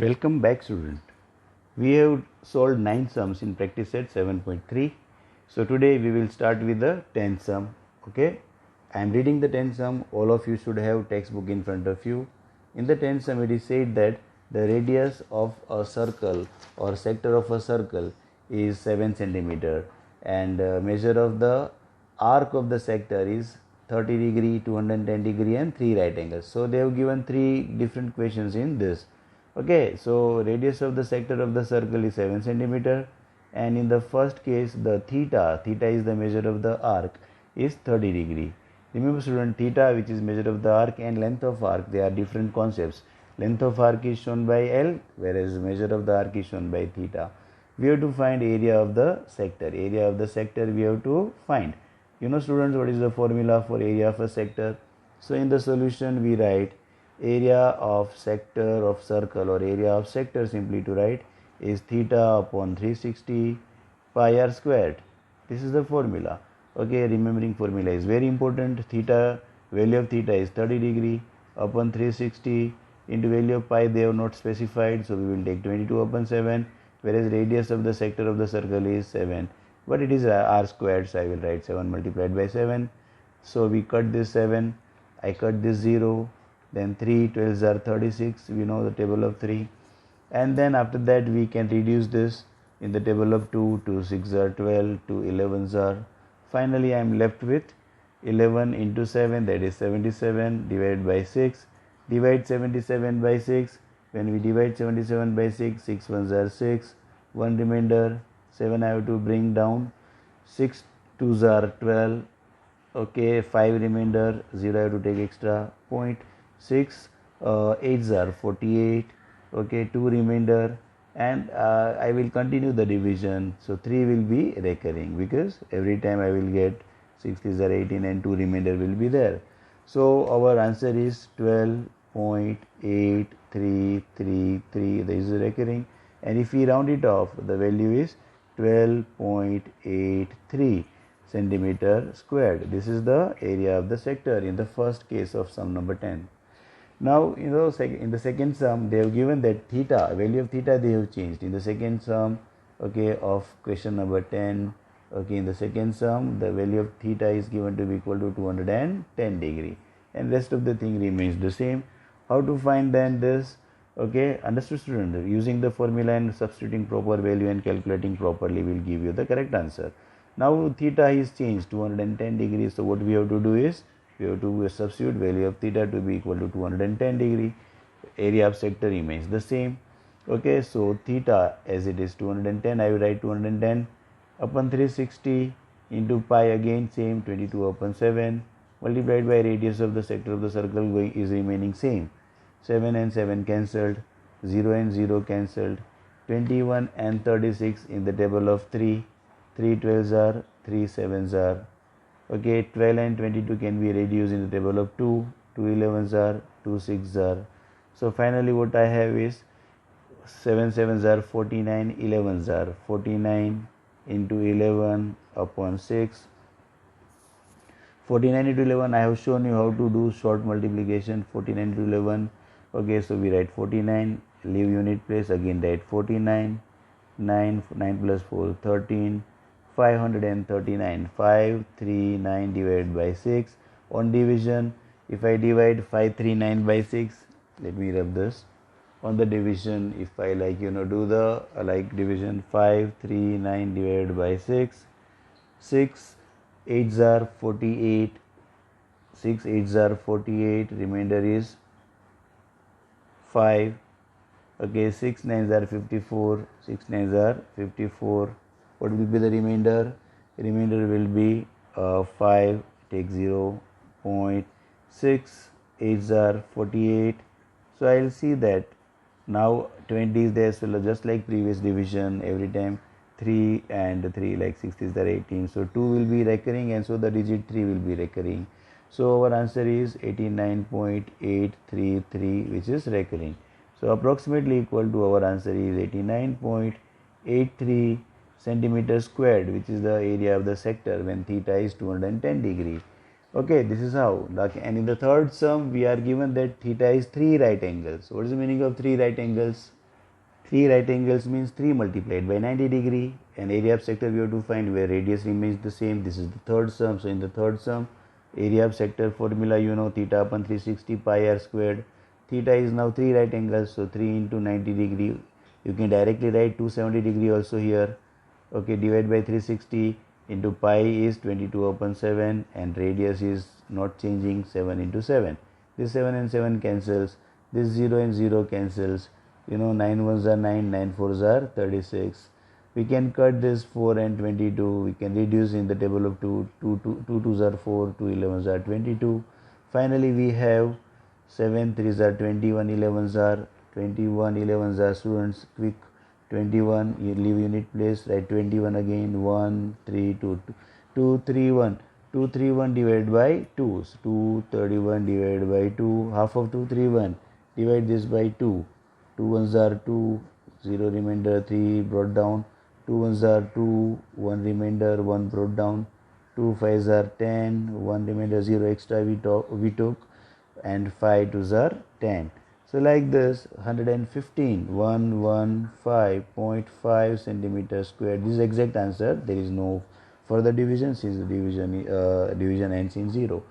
Welcome back, student. We have solved 9 sums in practice set 7.3. So today we will start with the 10th sum. Okay, I am reading the 10th sum. All of you should have textbook in front of you. In the 10th sum, it is said that the radius of a circle or sector of a circle is 7 centimeter, and measure of the arc of the sector is 30 degree, 210 degree, and 3 right angles. So they have given 3 different questions in this. Okay, so radius of the sector of the circle is 7 centimeter, and in the first case the theta is the measure of the arc, is 30 degree. Remember, student, theta, which is measure of the arc, and length of arc, they are different concepts. Length of arc is shown by L, whereas measure of the arc is shown by theta. We have to find area of the sector. Area of the sector we have to find. You know, students, what is the formula for area of a sector? So in the solution we write area of sector of circle, or area of sector, simply to write, is theta upon 360 pi r squared. This is the formula. Okay, remembering formula is very important. Theta, value of theta is 30 degree upon 360 into value of pi they have not specified, so we will take 22 upon 7, whereas radius of the sector of the circle is 7, but it is r squared, so I will write 7 multiplied by 7. So we cut this 7, I cut this 0, then 3 12s are 36, we know the table of 3, and then after that we can reduce this in the table of 2 to 6 are 12, to 11s are, finally I am left with 11 into 7, that is 77, divided by 6, divide 77 by 6, when we divide 77 by 6, 6 ones are 6, 1 remainder, 7 I have to bring down, 6 2s are 12, okay, 5 remainder, 0 I have to take extra point, 6 8s are 48, okay, 2 remainder, and I will continue the division, so 3 will be recurring because every time I will get 6 3s are 18 and 2 remainder will be there. So our answer is 12.8333. This is recurring, and if we round it off, the value is 12.83 centimeter squared. This is the area of the sector in the first case of sum number 10. Now, in the second sum, they have given that theta, value of theta they have changed. In the second sum, okay, of question number 10, okay, in the second sum, the value of theta is given to be equal to 210 degree, and rest of the thing remains the same. How to find then this? Okay, understood, student? Using the formula and substituting proper value and calculating properly will give you the correct answer. Now theta is changed 210 degrees, so what we have to do is we have to substitute value of theta to be equal to 210 degree. Area of sector remains the same. Okay, so theta as it is 210, I will write 210 upon 360 into pi, again same, 22 upon 7, multiplied by radius of the sector of the circle is remaining same. 7 and 7 cancelled, 0 and 0 cancelled, 21 and 36 in the table of 3, 3 12s are, 3 7s are, okay, 12 and 22 can be reduced in the table of 2, 2 11s are, 2 6s are. So finally what I have is 7 7s are 49, 11s are 49 into 11 upon 6. 49 into 11, I have shown you how to do short multiplication. 49 into 11, okay, so we write 49, leave unit place, again write 49, 9 plus 4 13, 539, 539 divided by 6. On division, if I divide 539 by 6, let me rub this. On the division, if I do the division, 539 divided by 6, 6 8s are 48, 6 8s are 48, remainder is 5, okay, 6 9s are 54, 6 9s are 54. What will be the remainder? Remainder will be 5, take 0, 0.6, 8s are 48. So I will see that now 20 is there, so just like previous division, every time 3 and 3, like 60s are 18, so 2 will be recurring, and so the digit 3 will be recurring. So our answer is 89.833, which is recurring. So approximately equal to, our answer is 89.83 centimeter squared, which is the area of the sector when theta is 210 degree. Okay, this is how. And in the third sum, we are given that theta is 3 right angles. What is the meaning of 3 right angles? 3 right angles means 3 multiplied by 90 degree, and area of sector we have to find where radius remains the same. This is the third sum. So in the third sum, area of sector formula you know, theta upon 360 pi r squared. Theta is now 3 right angles, so 3 into 90 degree. You can directly write 270 degree also here. Okay, divide by 360 into pi is 22 upon 7, and radius is not changing, 7 into 7. This 7 and 7 cancels. This 0 and 0 cancels. You know, 9 ones are 9, 9 fours are 36. We can cut this 4 and 22. We can reduce in the table of 2. 2 twos are 4, 2 11s are 22. Finally, we have 7 threes are 21, 11s are 21, 11s are students quick 21. You leave unit place, write 21 again. 1 3 2 2 3 1. 2 3 1 divided by 2. 2 31 divided by 2. Half of 2 3 1. Divide this by 2. 2 ones are 2, 0 remainder, 3 brought down. 2 ones are 2, 1 remainder, 1 brought down. 2 fives are 10, 1 remainder, 0 extra we took, and 5 twos are 10. So like this, 115.5 centimeter square. This is exact answer. There is no further division since the division ends in 0.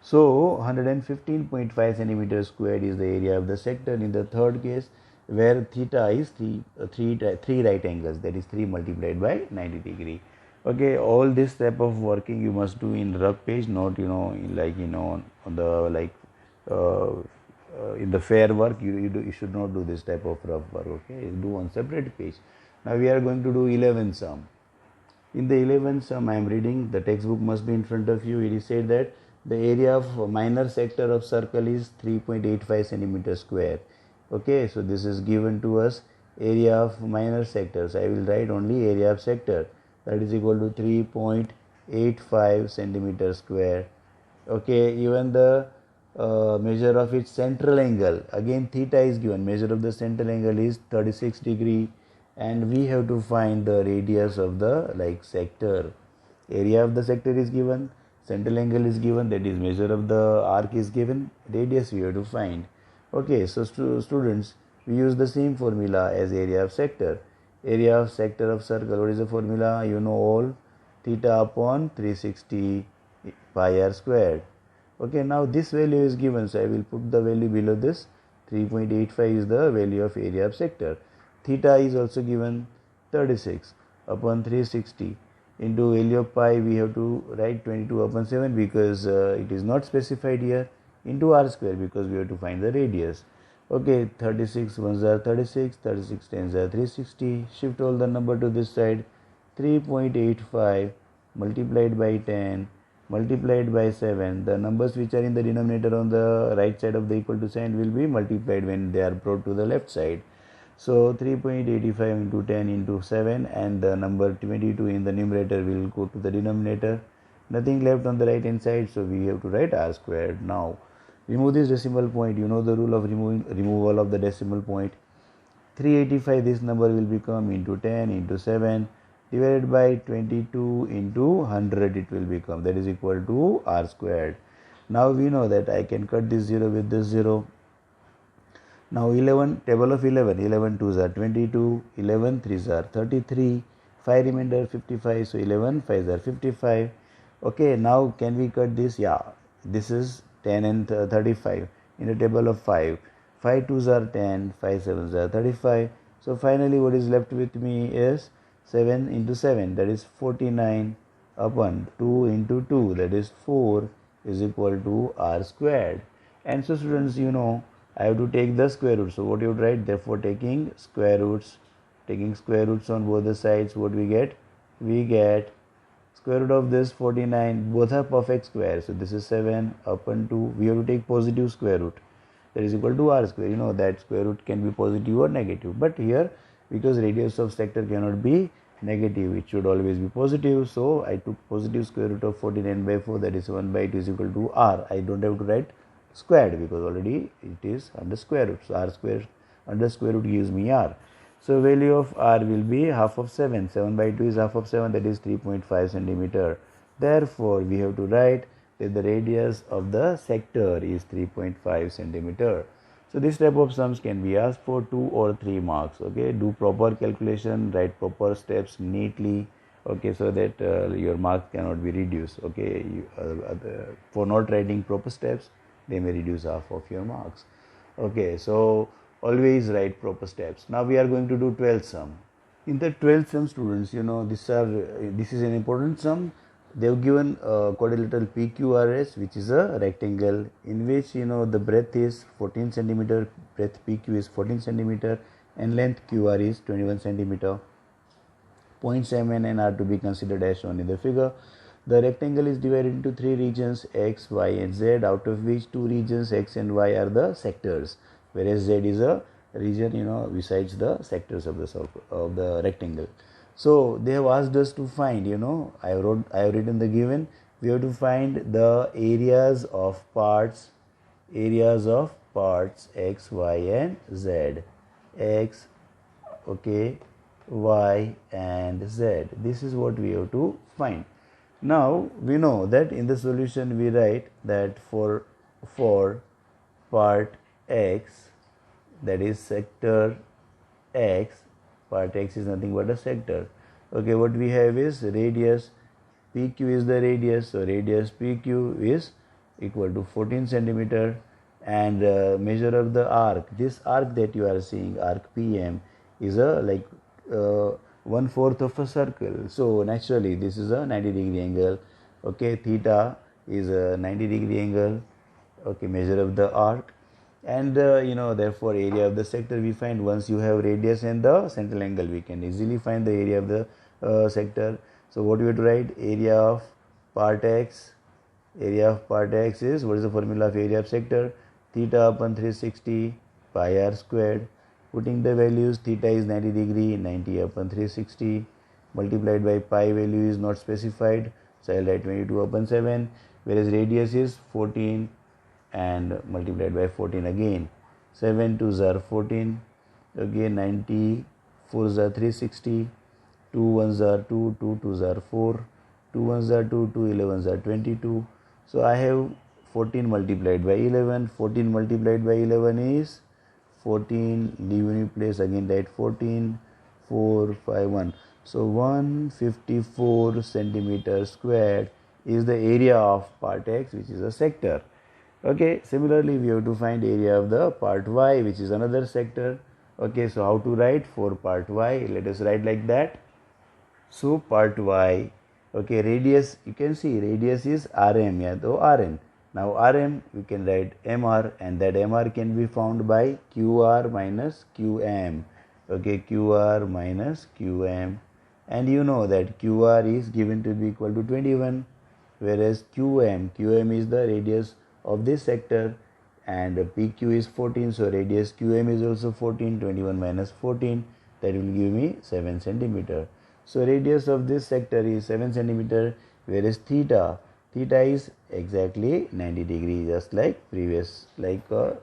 So 115.5 centimeter squared is the area of the sector in the third case, where theta is three right angles, that is 3 multiplied by 90 degree. Okay, all this type of working you must do in rough page, not on the in the fair work. You should not do this type of rough work. Okay, you do on separate page. Now we are going to do 11th sum. In the 11th sum, I am reading, the textbook must be in front of you. It is said that the area of minor sector of circle is 3.85 centimeter square. Okay, so this is given to us, area of minor sectors. I will write only area of sector, that is equal to 3.85 centimeter square. Okay, even the measure of its central angle, again theta is given, measure of the central angle is 36 degree, and we have to find the radius of the sector. Area of the sector is given, central angle is given, that is measure of the arc is given, radius we have to find. Okay, so students, we use the same formula as area of sector. Area of sector of circle, what is the formula? You know all, theta upon 360 pi r squared. Okay, now this value is given, so I will put the value below this. 3.85 is the value of area of sector. Theta is also given, 36 upon 360 into value of pi, we have to write 22 upon 7 because it is not specified here, into r square because we have to find the radius. Okay, 36 ones are 36, 36 tens are 360. Shift all the number to this side. 3.85 multiplied by 10 multiplied by 7. The numbers which are in the denominator on the right side of the equal to sign will be multiplied when they are brought to the left side. So 3.85 into 10 into 7, and the number 22 in the numerator will go to the denominator. Nothing left on the right hand side, so we have to write r squared. Now remove this decimal point. You know the rule of removal of the decimal point. 385, this number will become into 10 into 7 divided by 22 into 100, it will become, that is equal to r squared. Now we know that I can cut this 0 with this 0. Now 11, table of 11, 11 twos are 22, 11 threes are 33, 5 remainder 55, so 11 fives are 55. Okay, now can we cut this? Yeah, this is 10 and 35 in the table of 5. 5 twos are 10, 5 sevens are 35. So finally what is left with me is 7 into 7, that is 49 upon 2 into 2, that is 4, is equal to r squared. And so students, you know, I have to take the square root. So what you would write, therefore taking square roots on both the sides, what we get? We get square root of this 49, both are perfect squares. So this is 7 upon 2, we have to take positive square root, that is equal to r square. You know that square root can be positive or negative, but here because radius of sector cannot be negative, it should always be positive. So I took positive square root of 49 by 4, that is 1 by 2 is equal to r. I don't have to write squared because already it is under square root. So r square under square root gives me r. So value of r will be half of 7. 7 by 2 is half of 7, that is 3.5 centimeter. Therefore we have to write that the radius of the sector is 3.5 centimeter. So this type of sums can be asked for 2 or 3 marks. Okay, do proper calculation, write proper steps neatly. Okay, so that your marks cannot be reduced. Okay, for not writing proper steps, they may reduce half of your marks. Okay, so always write proper steps. Now we are going to do 12th sum. In the 12th sum, students, this is an important sum. They have given quadrilateral PQRS, which is a rectangle in which the breadth is 14 centimeter, breadth PQ is 14 centimeter, and length QR is 21 centimeter. Points M and N are to be considered as shown in the figure. The rectangle is divided into 3 regions X, Y, and Z, out of which 2 regions X and Y are the sectors, whereas Z is a region besides the sectors of the rectangle. So they have asked us to find, I have written the given. We have to find the areas of parts X, Y, and Z. X, okay, Y, and Z. This is what we have to find. Now we know that in the solution we write that for part X, that is sector X, part X is nothing but a sector. Okay, what we have is radius PQ is the radius, so radius PQ is equal to 14 centimeter, and measure of the arc. This arc that you are seeing, arc PM, is a 1/4 of a circle. So naturally this is a 90-degree angle. Okay, theta is a 90-degree angle. Okay, measure of the arc. And therefore area of the sector we find once you have radius and the central angle, we can easily find the area of the sector. So what we have to write, area of part X is, what is the formula of area of sector? Theta upon 360 pi r squared. Putting the values, theta is 90 degree, 90 upon 360 multiplied by pi value is not specified, so I will write 22 upon 7, whereas radius is 14 and multiplied by 14 again. 7 2s are 14, again 90, 4s are 360, 2 1s are 2, 2 2s are 4, 2 1s are 2, 2 11s are 22. So I have 14 multiplied by 11, 14 multiplied by 11 is 14, leave unit place, again write 14, 4, 5, 1. So 154 centimeter squared is the area of part X, which is a sector. Okay, similarly we have to find area of the part Y, which is another sector. Okay, so how to write for part Y? Let us write like that. So part Y, okay, radius, you can see radius is RM, so Rn. Now Rm, we can write Mr, and that Mr can be found by Qr minus Qm. Okay, Qr minus Qm, and you know that Qr is given to be equal to 21, whereas Qm is the radius of this sector, and PQ is 14, so radius QM is also 14, 21 minus 14, that will give me 7 centimeter. So radius of this sector is 7 centimeter, whereas theta is exactly 90 degree, just like previous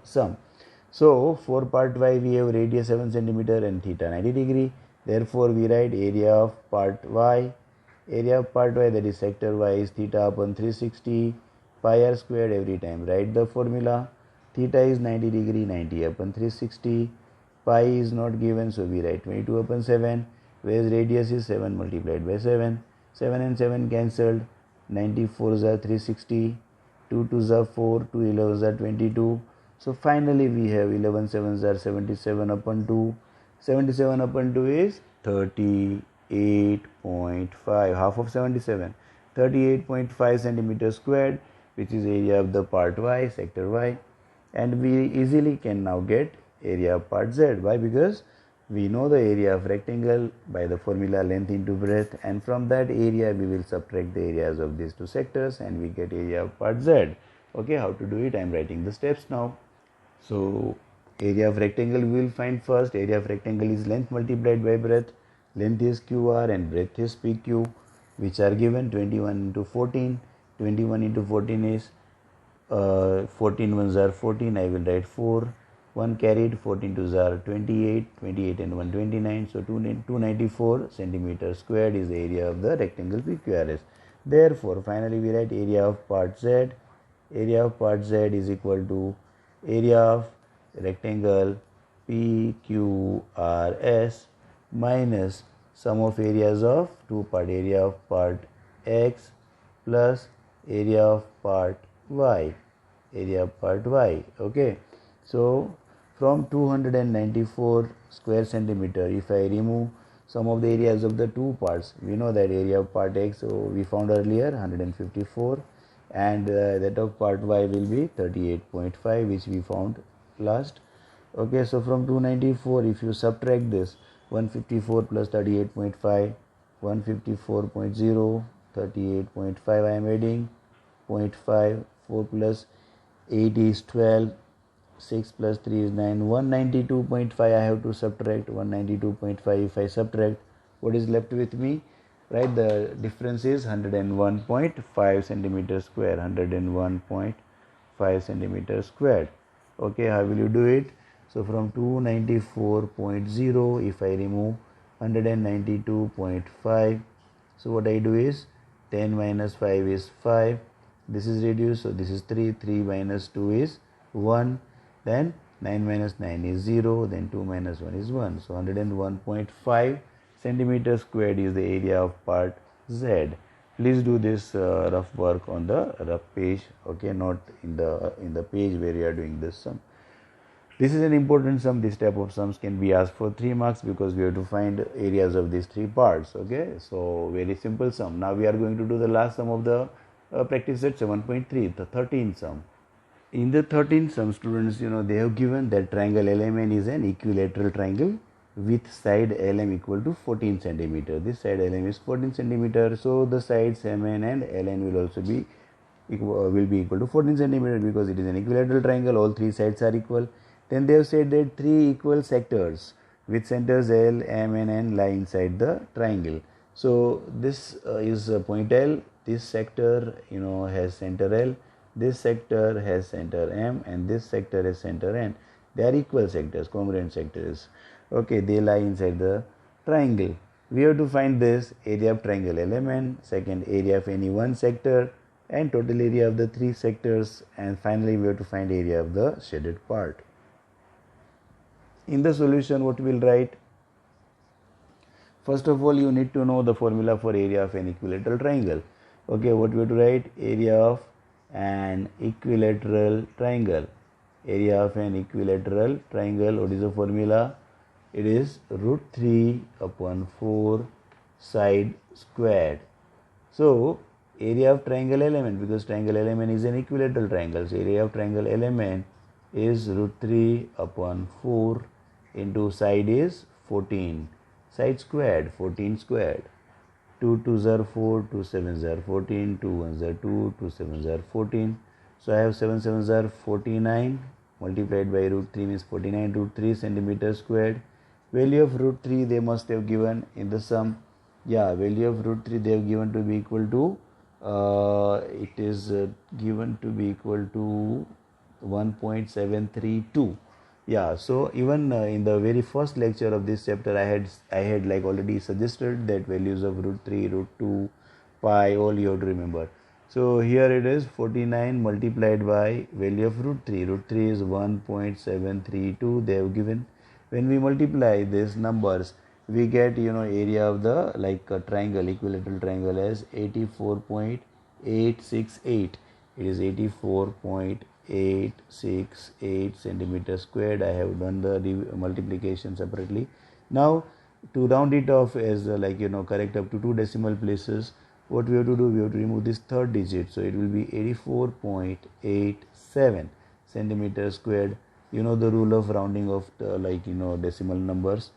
sum. So for part Y we have radius 7 centimeter and theta 90 degree. Therefore we write area of part Y. Area of part Y, that is sector Y, is theta upon 360 pi r squared every time. Write the formula. Theta is 90 degree, 90 upon 360. Pi is not given, so we write 22 upon 7. Whereas radius is 7 multiplied by 7. 7 and 7 cancelled. 94s are 360. 2 2s are 4. 2 11s are 22. So finally we have 11 7s are 77 upon 2. 77 upon 2 is 38.5. Half of 77. 38.5 centimeters squared, which is area of the part Y, sector Y. And we easily can now get area of part Z. Why? Because we know the area of rectangle by the formula length into breadth, and from that area we will subtract the areas of these two sectors and we get area of part Z. Okay, how to do it? I am writing the steps now. So area of rectangle we will find first. Area of rectangle is length multiplied by breadth. Length is QR and breadth is PQ, which are given 21 into 14. 21 into 14 is 14 ones are 14. I will write 4. 1 carried, 14 twos are 28. 28 and 1 29. So 294 centimeters squared is the area of the rectangle PQRS. Therefore, finally we write area of part Z. Area of part Z is equal to area of rectangle PQRS minus sum of areas of two part, area of part X plus area of part Y, okay. So from 294 square centimeter, if I remove some of the areas of the two parts, we know that area of part X, so we found earlier 154, and that of part Y will be 38.5, which we found last. Okay, so from 294, if you subtract this, 154 plus 38.5, 154.0, 38.5 I am adding, 0.5, 4 plus 8 is 12, 6 plus 3 is 9, 192.5 I have to subtract, 192.5 if I subtract, what is left with me? Right, the difference is 101.5 centimeters square, 101.5 centimeters squared. Okay, how will you do it? So from 294.0, if I remove 192.5, so what I do is 10 minus 5 is 5, this is reduced, so this is 3, 3 minus 2 is 1, then 9 minus 9 is 0, then 2 minus 1 is 1, so 101.5 centimeters squared is the area of part Z. Please do this rough work on the rough page, okay, not in the page where you are doing this sum. This is an important sum. This type of sums can be asked for 3 marks because we have to find areas of these 3 parts. Okay, so very simple sum. Now we are going to do the last sum of the practice set 7.3, the 13th sum. In the 13th sum, students, they have given that triangle LMN is an equilateral triangle with side LM equal to 14 centimeter. This side LM is 14 centimeter, so the sides MN and LN will also be equal to 14 centimeter because it is an equilateral triangle. All 3 sides are equal. Then they have said that 3 equal sectors with centers L, M and N lie inside the triangle. So this is point L. This sector has center L. This sector has center M, and this sector has center N. They are equal sectors, congruent sectors. Okay, they lie inside the triangle. We have to find this area of triangle LMN, second area of any one sector, and total area of the 3 sectors, and finally we have to find area of the shaded part. In the solution, what we will write? First of all, you need to know the formula for area of an equilateral triangle. Okay, what we have to write? Area of an equilateral triangle. Area of an equilateral triangle, what is the formula? It is root 3 upon 4 side squared. So, area of triangle LMN, because triangle LMN is an equilateral triangle, so area of triangle LMN is root 3 upon 4 into side is 14, side squared, 14 squared, 2 2s are 4, 2 7s are 14, 2 1s are 2, 2 7s are 14, so I have 7 7s are 49, multiplied by root 3 means 49 root 3 centimeter squared. Value of root 3 they must have given in the sum. Yeah, value of root 3 they have given to be equal to, it is given to be equal to 1.732. Yeah, so even in the very first lecture of this chapter, I had like already suggested that values of root 3, root 2, pi, all you have to remember. So here it is 49 multiplied by value of root 3. Root 3 is 1.732 they have given. When we multiply these numbers, we get area of the triangle, equilateral triangle as 84.868. It is 84.868 centimeters squared. I have done the multiplication separately. Now to round it off as correct up to 2 decimal places, what we have to do? We have to remove this third digit, so it will be 84.87 centimeters squared. You know the rule of rounding of the, decimal numbers.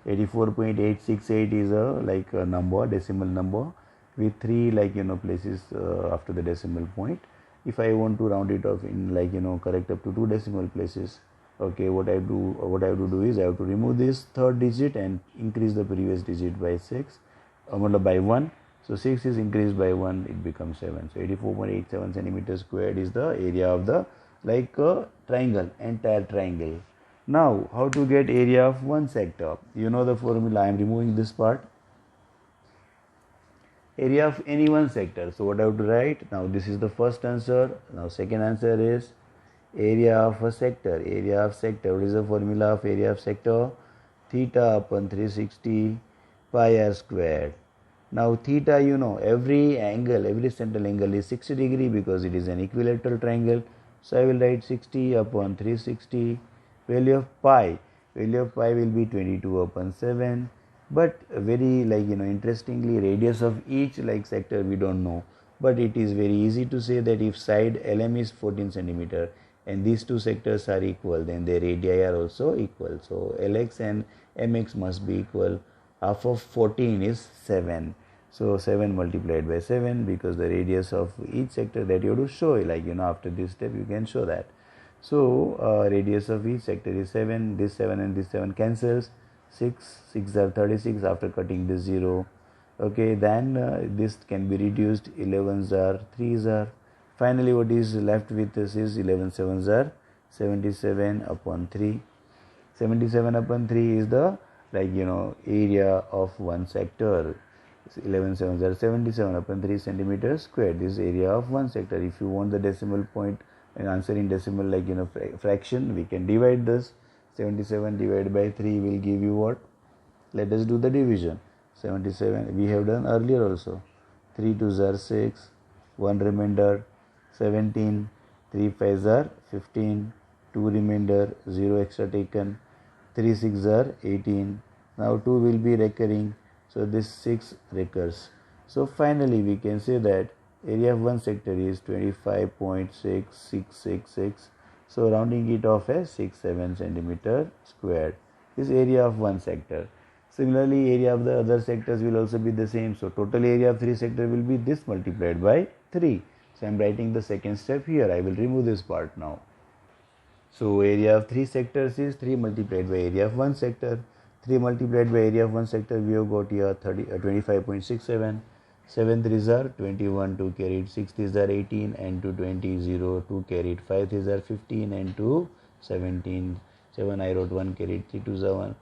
84.868 is a number, decimal number with 3 places after the decimal point. If I want to round it off in correct up to 2 decimal places, okay, what I have to do is I have to remove this third digit and increase the previous digit by 6 by 1. So 6 is increased by 1, it becomes 7. So 84.87 centimeters squared is the area of the triangle, entire triangle. Now how to get area of one sector? You know the formula. I am removing this part. Area of any one sector. So what I have to write? Now this is the first answer. Now second answer is area of a sector. Area of sector, what is the formula of area of sector? Theta upon 360 pi r squared. Now theta, you know, every angle, every central angle is 60 degree because it is an equilateral triangle. So I will write 60 upon 360. Value of pi will be 22 upon 7. But very, like, you know, interestingly, radius of each like sector we don't know. But it is very easy to say that if side LM is 14 centimeter and these two sectors are equal, then their radii are also equal. So LX and MX must be equal. Half of 14 is 7. So 7 multiplied by 7, because the radius of each sector that you have to show, like, you know, after this step you can show that. So radius of each sector is 7. This 7 and this 7 cancels. 6 are 36 after cutting this 0. Okay, then this can be reduced. 11s are 3s are. Finally, what is left with this is 11 7s are 77 upon 3. 77 upon 3 is the, like, you know, area of one sector. 11 7s are 77 upon 3 centimeters squared. This is area of one sector. If you want the decimal point and answer in decimal, like, you know, fraction, we can divide this. 77 divided by 3 will give you what? Let us do the division. 77 we have done earlier also. 3 2s are 6, 1 remainder 17, 3 5s are 15, 2 remainder, 0 extra taken, 3 6s are 18. Now 2 will be recurring, so this 6 recurs. So finally we can say that area of one sector is 25.6666. So rounding it off as 67 centimeter squared is area of one sector. Similarly, area of the other sectors will also be the same. So total area of three sector will be this multiplied by 3. So I am writing the second step here. I will remove this part now. So area of three sectors is 3 multiplied by area of one sector. 3 multiplied by area of one sector, we have got here 25.67. 7 3s are 21, 2 carried, 6 3s are 18, and 2 20, 0, 2 carried, 5 3s are 15, and 2 17. 7 I wrote 1 carried, 3 2s are 1,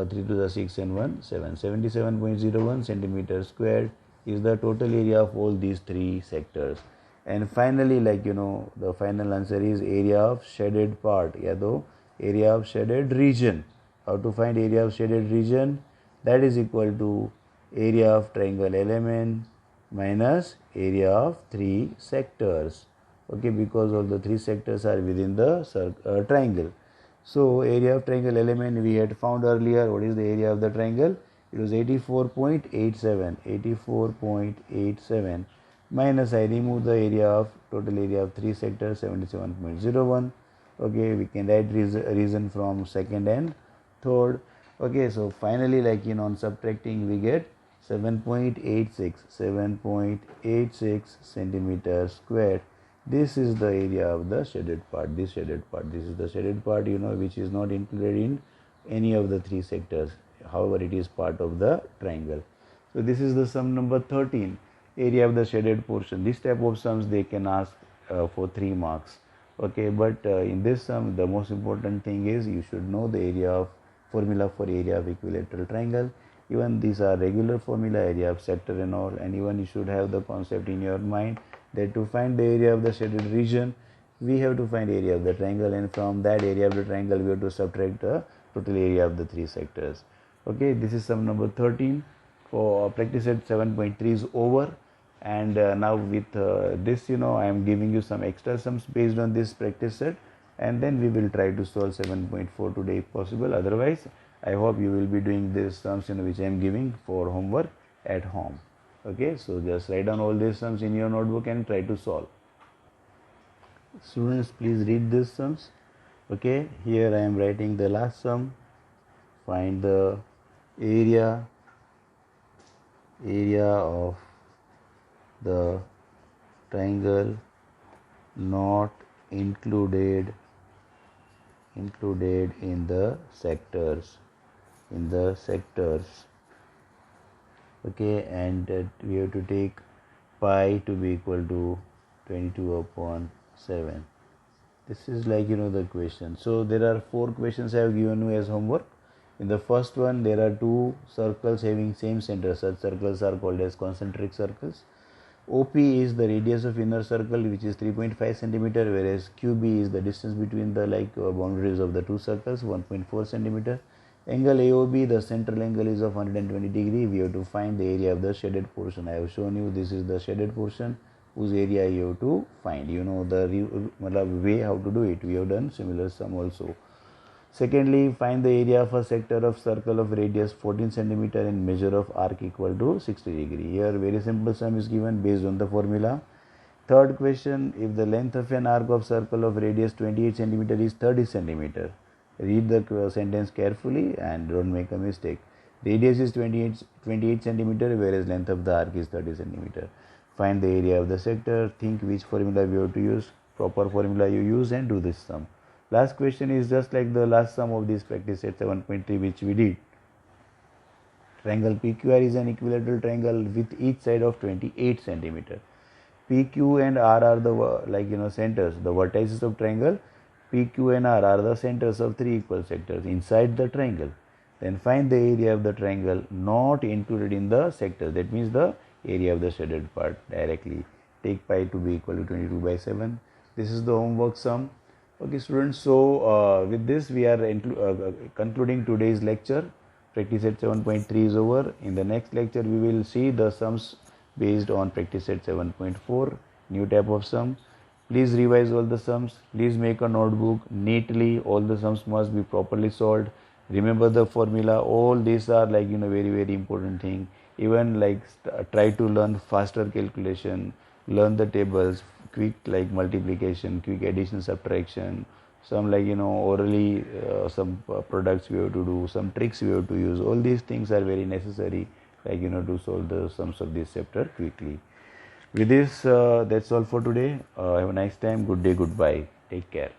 3 2s are 6, and 1 7. 77.01 centimeters squared is the total area of all these three sectors. And finally, like, you know, the final answer is area of shaded part, yeah, though area of shaded region. How to find area of shaded region? That is equal to area of triangle element minus area of three sectors. Okay, because all the three sectors are within the triangle. So area of triangle element we had found earlier. What is the area of the triangle? It was 84.87. 84.87 minus I remove the area of total area of three sectors 77.01. Okay, we can write reason from second and third. Okay, so finally, like, you know, on subtracting we get 7.86 centimeters squared. This is the area of the shaded part. This is the shaded part, you know, which is not included in any of the three sectors. However, it is part of the triangle. So this is the sum number 13, area of the shaded portion. This type of sums they can ask for 3 marks. Okay, but in this sum the most important thing is you should know the area of formula for area of equilateral triangle. Even these are regular formula, area of sector and all, and even you should have the concept in your mind that to find the area of the shaded region we have to find area of the triangle, and from that area of the triangle we have to subtract the total area of the three sectors. Okay, this is sum number 13 for practice set 7.3 is over. And now with this, you know, I am giving you some extra sums based on this practice set, and then we will try to solve 7.4 today if possible. Otherwise, I hope you will be doing these sums, you know, which I am giving for homework at home. Okay, so just write down all these sums in your notebook and try to solve. Students, please read these sums. Okay, here I am writing the last sum. Find the area of the triangle not included in the sectors. Okay, and we have to take pi to be equal to 22 upon 7. This is, like, you know, the question. So there are 4 questions I have given you as homework. In the first one there are 2 circles having same center. Such circles are called as concentric circles. OP is the radius of inner circle, which is 3.5 centimeter, whereas QB is the distance between the boundaries of the two circles, 1.4 centimeter. Angle AOB, the central angle is of 120 degree. We have to find the area of the shaded portion. I have shown you this is the shaded portion whose area you have to find. You know the way how to do it. We have done similar sum also. Secondly, find the area of a sector of circle of radius 14 centimeter and measure of arc equal to 60 degree. Here very simple sum is given based on the formula. Third question, if the length of an arc of circle of radius 28 centimeter is 30 centimeter, read the sentence carefully and don't make a mistake. Radius is 28 centimeter, whereas length of the arc is 30 centimeter. Find the area of the sector, think which formula we have to use, proper formula you use and do this sum. Last question is just like the last sum of this practice set 7.3 which we did. Triangle PQR is an equilateral triangle with each side of 28 centimeter. PQ and R are the centers, the vertices of triangle. PQ and R are the centers of three equal sectors inside the triangle. Then find the area of the triangle not included in the sector. That means the area of the shaded part directly. Take pi to be equal to 22/7. This is the homework sum. Okay students, so with this we are concluding today's lecture. Practice set 7.3 is over. In the next lecture we will see the sums based on practice set 7.4, new type of sum. Please revise all the sums. Please make a notebook neatly. All the sums must be properly solved. Remember the formula. All these are very very important thing. Even try to learn faster calculation, learn the tables, quick multiplication, quick addition, subtraction, some orally some products we have to do, some tricks we have to use. All these things are very necessary to solve the sums of this chapter quickly. With this, that's all for today. Have a nice time. Good day. Goodbye. Take care.